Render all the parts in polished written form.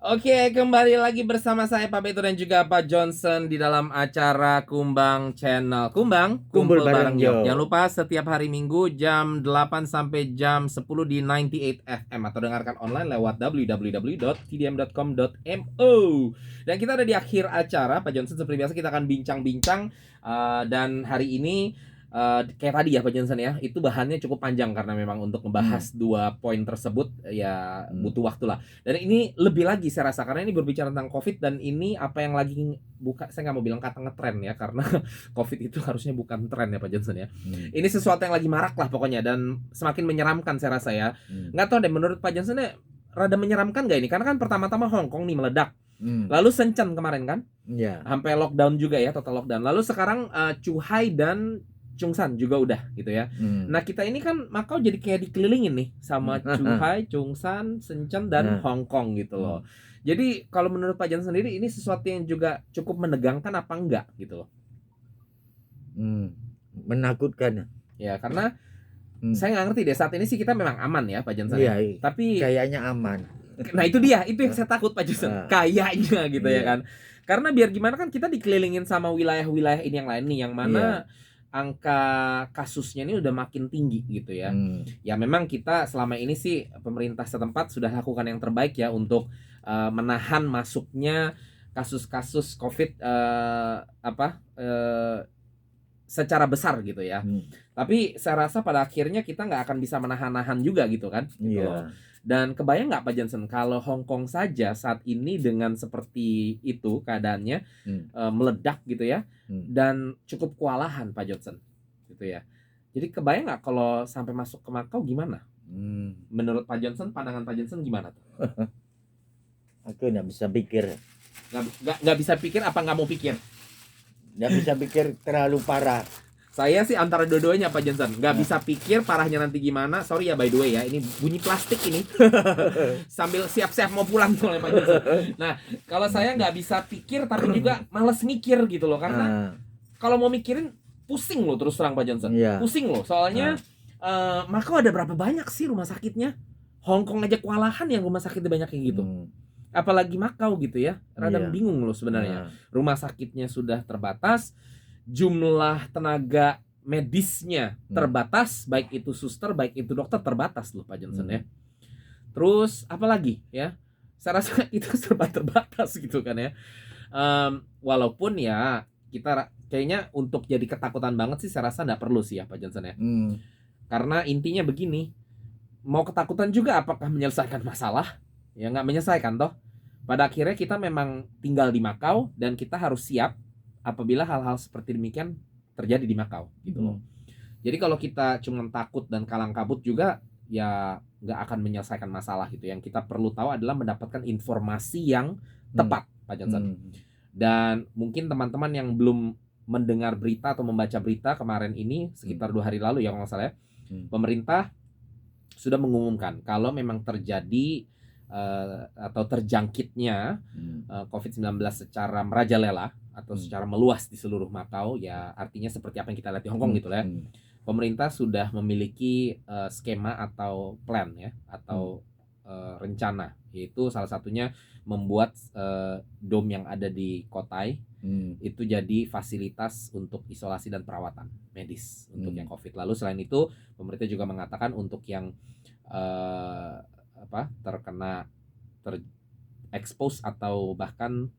Oke, kembali lagi bersama saya Pak Beto dan juga Pak Johnson di dalam acara Kumbang Channel. Kumbang, Kumpul kumpul bareng bareng Yok. Jangan Yok. lupa setiap hari Minggu jam 8 sampai jam 10 di 98 FM atau dengarkan online lewat www.tdm.com.mo. Dan kita ada di akhir acara, Pak Johnson, seperti biasa kita akan bincang-bincang dan hari ini kayak tadi ya Pak Johnson ya, itu bahannya cukup panjang karena memang untuk membahas dua poin tersebut ya butuh waktu lah. Dan ini lebih lagi saya rasa karena ini berbicara tentang COVID dan ini apa yang lagi saya nggak mau bilang kata ngetren ya karena COVID itu harusnya bukan tren ya Pak Johnson ya. Ini sesuatu yang lagi marak lah pokoknya dan semakin menyeramkan saya rasa ya. Nggak tahu deh menurut Pak Johnson ya rada menyeramkan nggak ini? Karena kan pertama-tama Hong Kong nih meledak. Lalu Shenzhen kemarin kan, sampai lockdown juga ya, total lockdown. Lalu sekarang Zhuhai dan Chungsan juga udah gitu ya. Nah kita ini kan Makau jadi kayak dikelilingin nih sama Zhuhai, Chungsan, Shenzhen dan Hong Kong gitu loh. Jadi kalau menurut Pak Jan sendiri ini sesuatu yang juga cukup menegangkan apa enggak gitu loh? Menakutkan. Ya karena saya nggak ngerti deh saat ini sih kita memang aman ya Pak Johnson ya. Tapi kayaknya aman. Nah itu dia, itu yang saya takut Pak Johnson. Kayaknya gitu ya kan. Karena biar gimana kan kita dikelilingin sama wilayah-wilayah ini yang lain nih yang mana angka kasusnya ini udah makin tinggi gitu ya. Ya memang kita selama ini sih pemerintah setempat sudah lakukan yang terbaik ya untuk menahan masuknya kasus-kasus COVID secara besar gitu ya. Tapi saya rasa pada akhirnya kita nggak akan bisa menahan-nahan juga gitu kan. Gitu loh. Dan kebayang nggak Pak Johnson kalau Hong Kong saja saat ini dengan seperti itu keadaannya meledak gitu ya dan cukup kewalahan Pak Johnson gitu ya. Jadi kebayang nggak kalau sampai masuk ke Makau gimana? Menurut Pak Johnson, pandangan Pak Johnson gimana tuh? Aku nggak bisa pikir. Nggak bisa pikir apa nggak mau pikir? Nggak bisa pikir, terlalu parah. Saya sih antara dua-duanya Pak Johnson. Nggak bisa pikir parahnya nanti gimana. Sorry ya by the way ya, ini bunyi plastik ini. Sambil siap-siap mau pulang tuh Pak Johnson. Nah, kalau saya nggak bisa pikir tapi juga males mikir gitu loh. Karena kalau mau mikirin pusing loh terus terang Pak Johnson. Pusing loh. Soalnya Makau ada berapa banyak sih rumah sakitnya? Hong Kong aja kewalahan yang rumah sakitnya banyak kayak gitu. Apalagi Makau gitu ya. Rada bingung loh sebenarnya. Rumah sakitnya sudah terbatas. Jumlah tenaga medisnya terbatas, baik itu suster, baik itu dokter terbatas loh Pak Johnson ya. Terus apalagi ya, saya rasa itu serba terbatas gitu kan ya. Walaupun ya kita kayaknya untuk jadi ketakutan banget sih saya rasa nggak perlu sih ya Pak Johnson ya. Karena intinya begini, mau ketakutan juga apakah menyelesaikan masalah? Ya nggak menyelesaikan toh. Pada akhirnya kita memang tinggal di Makau dan kita harus siap apabila hal-hal seperti demikian terjadi di Makau gitu loh. Jadi kalau kita cuma takut dan kalang kabut juga ya nggak akan menyelesaikan masalah gitu. Yang kita perlu tahu adalah mendapatkan informasi yang tepat Pak Johnson. Dan mungkin teman-teman yang belum mendengar berita atau membaca berita kemarin ini sekitar 2 hari lalu ya kalau nggak salah ya, pemerintah sudah mengumumkan kalau memang terjadi atau terjangkitnya COVID-19 secara merajalela atau secara meluas di seluruh Makau ya artinya seperti apa yang kita lihat di Hong Kong gitu ya. Pemerintah sudah memiliki skema atau plan ya atau rencana, yaitu salah satunya membuat dom yang ada di Kotai itu jadi fasilitas untuk isolasi dan perawatan medis untuk yang COVID. Lalu selain itu pemerintah juga mengatakan untuk yang terkena terekspos atau bahkan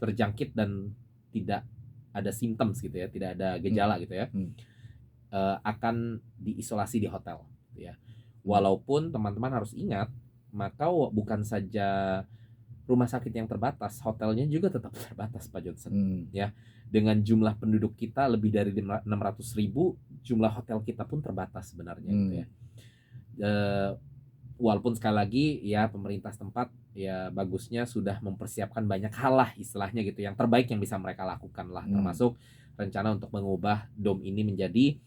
terjangkit dan tidak ada symptoms gitu ya, tidak ada gejala gitu ya, akan diisolasi di hotel gitu ya. Walaupun teman-teman harus ingat, Makau bukan saja rumah sakit yang terbatas, hotelnya juga tetap terbatas Pak Johnson ya. Dengan jumlah penduduk kita lebih dari 600.000, jumlah hotel kita pun terbatas sebenarnya gitu ya. Walaupun sekali lagi ya pemerintah setempat ya bagusnya sudah mempersiapkan banyak hal lah istilahnya gitu, yang terbaik yang bisa mereka lakukan lah, termasuk rencana untuk mengubah dom ini menjadi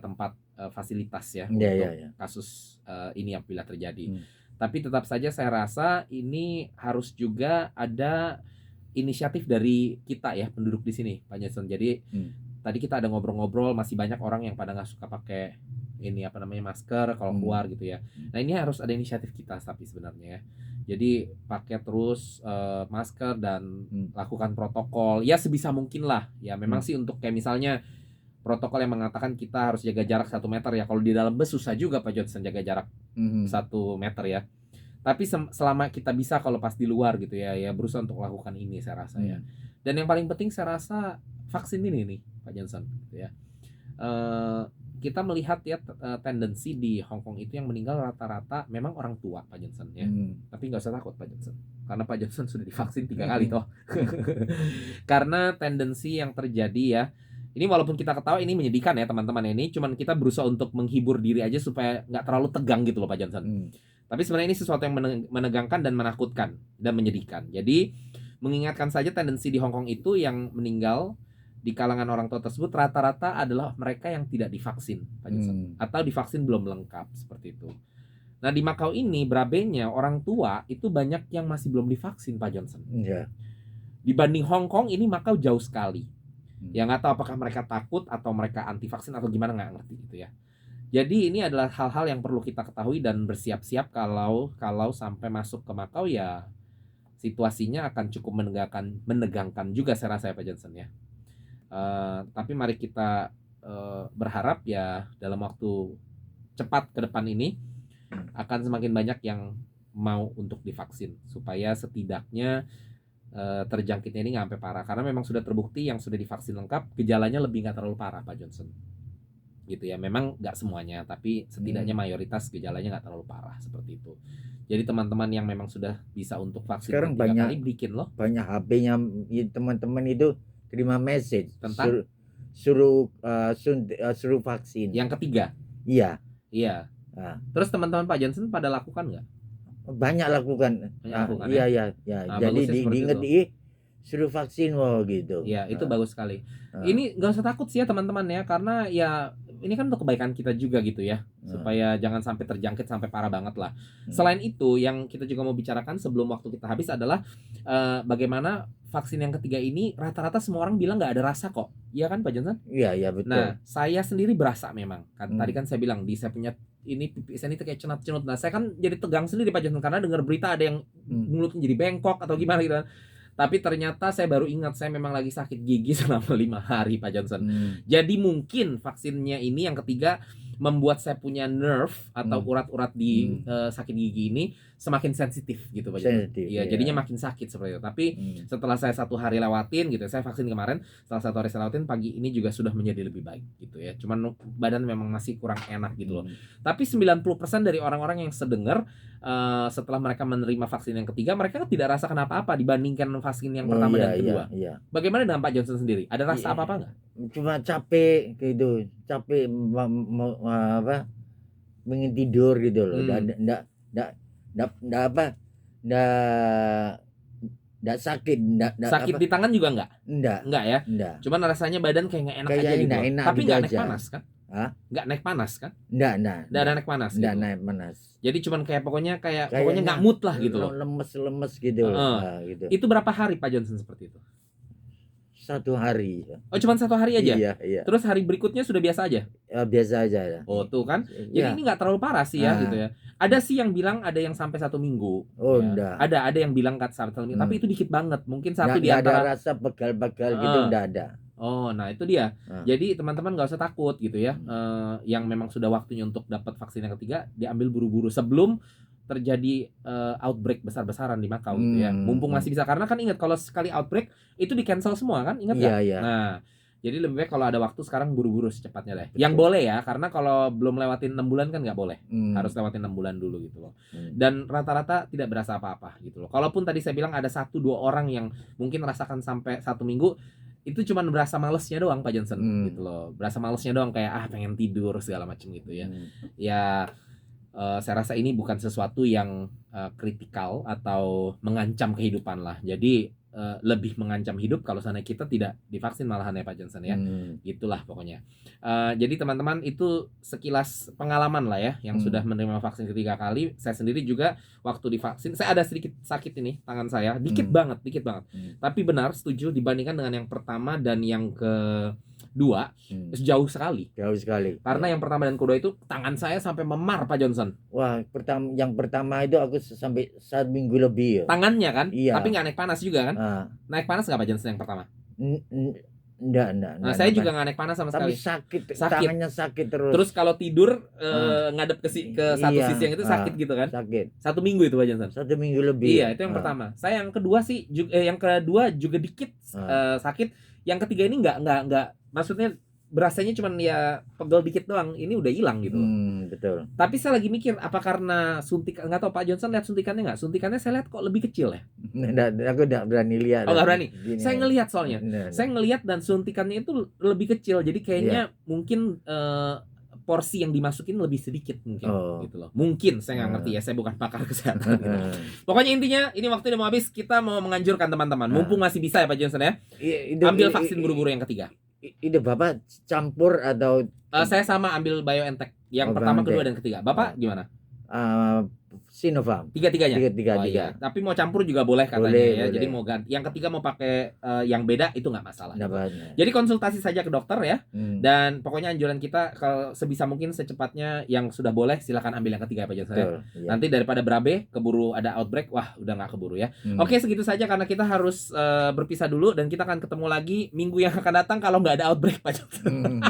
tempat fasilitas ya untuk kasus ini apabila terjadi. Tapi tetap saja saya rasa ini harus juga ada inisiatif dari kita ya penduduk di sini Pak Jason. Jadi tadi kita ada ngobrol-ngobrol, masih banyak orang yang pada nggak suka pakai ini apa namanya masker kalau keluar gitu ya. Nah ini harus ada inisiatif kita tapi sebenarnya ya. Jadi pakai terus masker dan lakukan protokol ya sebisa mungkin lah. Ya memang sih untuk kayak misalnya protokol yang mengatakan kita harus jaga jarak 1 meter ya. Kalau di dalam bus susah juga Pak Johnson jaga jarak 1 meter ya. Tapi selama kita bisa kalau pas di luar gitu ya berusaha untuk melakukan ini saya rasa ya. Dan yang paling penting saya rasa vaksin ini nih Pak Johnson gitu ya. Kita melihat ya tendensi di Hong Kong itu yang meninggal rata-rata memang orang tua Pak Johnson ya. Tapi nggak usah takut Pak Johnson karena Pak Johnson sudah divaksin 3 kali toh. Karena tendensi yang terjadi ya, ini walaupun kita ketawa ini menyedihkan ya teman-teman ini, cuman kita berusaha untuk menghibur diri aja supaya nggak terlalu tegang gitu loh Pak Johnson. Tapi sebenarnya ini sesuatu yang menegangkan dan menakutkan dan menyedihkan. Jadi mengingatkan saja tendensi di Hong Kong itu yang meninggal di kalangan orang tua tersebut rata-rata adalah mereka yang tidak divaksin Pak Johnson, atau divaksin belum lengkap seperti itu. Nah di Macau ini berabenya orang tua itu banyak yang masih belum divaksin Pak Johnson. Dibanding Hong Kong ini Macau jauh sekali. Ya nggak tahu apakah mereka takut atau mereka anti vaksin atau gimana nggak ngerti gitu ya. Jadi ini adalah hal-hal yang perlu kita ketahui dan bersiap-siap kalau sampai masuk ke Macau ya situasinya akan cukup menegangkan juga saya rasa ya Pak Johnson ya. Tapi mari kita berharap ya dalam waktu cepat ke depan ini akan semakin banyak yang mau untuk divaksin supaya setidaknya terjangkitnya ini nggak sampai parah karena memang sudah terbukti yang sudah divaksin lengkap gejalanya lebih nggak terlalu parah Pak Johnson gitu ya. Memang nggak semuanya tapi setidaknya mayoritas gejalanya nggak terlalu parah seperti itu. Jadi teman-teman yang memang sudah bisa untuk vaksin sekarang 3 banyak kali bikin loh banyak HP-nya teman-teman itu terima message tentang suruh vaksin yang ketiga. Iya. Terus teman-teman Pak Johnson pada lakukan nggak? Banyak lakukan. Iya. Jadi diinget suruh vaksin gitu. Ya itu bagus sekali. Ini nggak usah takut sih ya teman-teman ya karena ya ini kan untuk kebaikan kita juga gitu ya supaya jangan sampai terjangkit sampai parah banget lah. Selain itu yang kita juga mau bicarakan sebelum waktu kita habis adalah bagaimana vaksin yang ketiga ini rata-rata semua orang bilang nggak ada rasa kok. Iya kan Pak Johnson? Iya betul. Nah saya sendiri berasa memang kan tadi kan saya bilang saya punya ini pipi saya ini kayak cenut-cenut. Nah saya kan jadi tegang sendiri Pak Johnson karena dengar berita ada yang mulutnya jadi bengkok atau gimana gitu. Tapi ternyata saya baru ingat saya memang lagi sakit gigi selama 5 hari Pak Johnson. Jadi mungkin vaksinnya ini yang ketiga membuat saya punya nerve atau urat-urat di sakit gigi ini semakin sensitif gitu Pak Johnson. Iya, jadinya makin sakit seperti itu. Tapi setelah saya 1 hari lewatin gitu, saya vaksin kemarin, setelah 1 hari saya lewatin pagi ini juga sudah menjadi lebih baik gitu ya. Cuman badan memang masih kurang enak gitu loh. Tapi 90% dari orang-orang yang sedengar setelah mereka menerima vaksin yang ketiga mereka tidak rasa kenapa-apa dibandingkan vaksin yang pertama dan kedua. Bagaimana dengan Pak Johnson sendiri? Ada rasa apa-apa nggak? Cuma capek gitu, capek pengen tidur gitu loh. Nggak sakit, sakit di tangan juga nggak ya. Cuman rasanya badan kayak nggak enak aja gitu. Tapi nggak naik panas kan? Nggak naik panas kan? Nggak ada naik panas gitu. Naik panas. Jadi cuman kayak pokoknya nggak mood lah gitu loh. Lemes gitu. Gitu. Itu berapa hari Pak Johnson seperti itu? 1 hari. Oh cuman 1 hari aja? Iya. Terus hari berikutnya sudah biasa aja? Biasa aja ya. Oh tuh kan. Jadi ini nggak terlalu parah sih ya gitu ya. Ada sih yang bilang ada yang sampai 1 minggu. Oh ya. enggak. Ada yang bilang sampai 1 minggu. Tapi itu dikit banget. Mungkin satu di antara. Ada rasa begal-begal gitu enggak ada. Oh nah itu dia. Jadi teman-teman nggak usah takut gitu ya. Yang memang sudah waktunya untuk dapat vaksin yang ketiga diambil buru-buru sebelum terjadi outbreak besar-besaran di Macau gitu ya. Mumpung masih bisa karena kan ingat kalau sekali outbreak itu di cancel semua kan, ingat nggak? Iya. Nah jadi lebih baik kalau ada waktu sekarang buru-buru secepatnya deh. Yang boleh ya karena kalau belum lewatin 6 bulan kan nggak boleh. Harus lewatin 6 bulan dulu gitu loh. Dan rata-rata tidak berasa apa-apa gitu loh. Kalaupun tadi saya bilang ada 1-2 orang yang mungkin merasakan sampai 1 minggu itu cuma berasa malesnya doang Pak Johnson gitu loh. Berasa malesnya doang kayak pengen tidur segala macam gitu ya. Ya saya rasa ini bukan sesuatu yang kritikal atau mengancam kehidupan lah. Jadi lebih mengancam hidup kalau sana kita tidak divaksin malahan ya Pak Johnson ya. Gitulah pokoknya. Jadi teman-teman itu sekilas pengalaman lah ya yang sudah menerima vaksin 3 kali. Saya sendiri juga waktu divaksin saya ada sedikit sakit ini tangan saya, dikit banget. Tapi benar setuju dibandingkan dengan yang pertama dan yang 2 jauh sekali. Jauh sekali. Karena yang pertama dan kedua itu tangan saya sampai memar Pak Johnson. Wah, yang pertama itu aku sampai 1 minggu lebih ya. Tangannya kan, Iya. tapi nggak naik panas juga kan? Ah, Naik panas nggak Pak Johnson yang pertama? enggak. Nah, saya juga nggak naik panas sama Tapi sekali. sakit, Sakit. tangannya sakit terus. Terus kalau tidur ngadep ke satu Iya, sisi yang itu sakit gitu kan? Sakit. 1 minggu itu Pak Johnson. 1 minggu lebih. Iya, itu yang pertama. Saya yang kedua sih yang kedua juga dikit sakit. Yang ketiga ini nggak maksudnya berasanya cuman ya pegel dikit doang. Ini udah hilang gitu. Betul. Tapi saya lagi mikir apa karena suntik, nggak tahu Pak Johnson lihat suntikannya nggak? Suntikannya saya lihat kok lebih kecil ya. Aku enggak berani lihat. Oh, nggak berani. Gini. Saya ngelihat soalnya. Nah, Saya ngelihat dan suntikannya itu lebih kecil. Jadi kayaknya mungkin porsi yang dimasukin lebih sedikit mungkin gitu loh. Mungkin saya nggak ngerti ya, saya bukan pakar kesehatan gitu. Pokoknya intinya ini waktu udah mau habis, kita mau menganjurkan teman-teman mumpung masih bisa ya Pak Johnson ya. Ambil vaksin buru-buru yang ketiga. Itu Bapak campur atau Saya sama ambil BioNTech yang pertama, kedua dan ketiga. Bapak gimana? Sinovac? Tiga-tiganya. Tiga. Iya. Tapi mau campur juga boleh katanya Boleh, ya. boleh. Jadi mau ganti. Yang ketiga mau pakai yang beda itu nggak masalah. Nggak banyak. Jadi konsultasi saja ke dokter ya. Dan Dan pokoknya anjuran kita kalau sebisa mungkin secepatnya yang sudah boleh silakan ambil yang ketiga Pak Johnson ya. Nanti daripada berabe keburu ada outbreak, wah udah nggak keburu ya. Oke, segitu saja karena kita harus berpisah dulu dan kita akan ketemu lagi minggu yang akan datang kalau nggak ada outbreak Pak Johnson.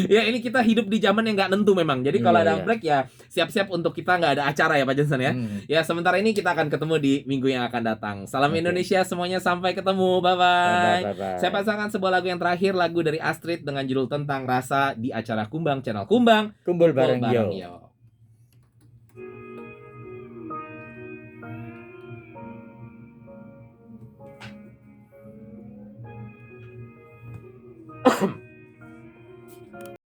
Ya ini kita hidup di zaman yang nggak nentu memang. Jadi kalau ada outbreak ya siap-siap untuk kita nggak ada acara ya Pak Johnson ya. Ya sementara ini kita akan ketemu di minggu yang akan datang. Salam Indonesia semuanya, sampai ketemu. Bye-bye. Saya pasangkan sebuah lagu yang terakhir, lagu dari Astrid dengan judul Tentang Rasa di acara Kumbang, channel Kumbang. kumpul bareng yo. yo.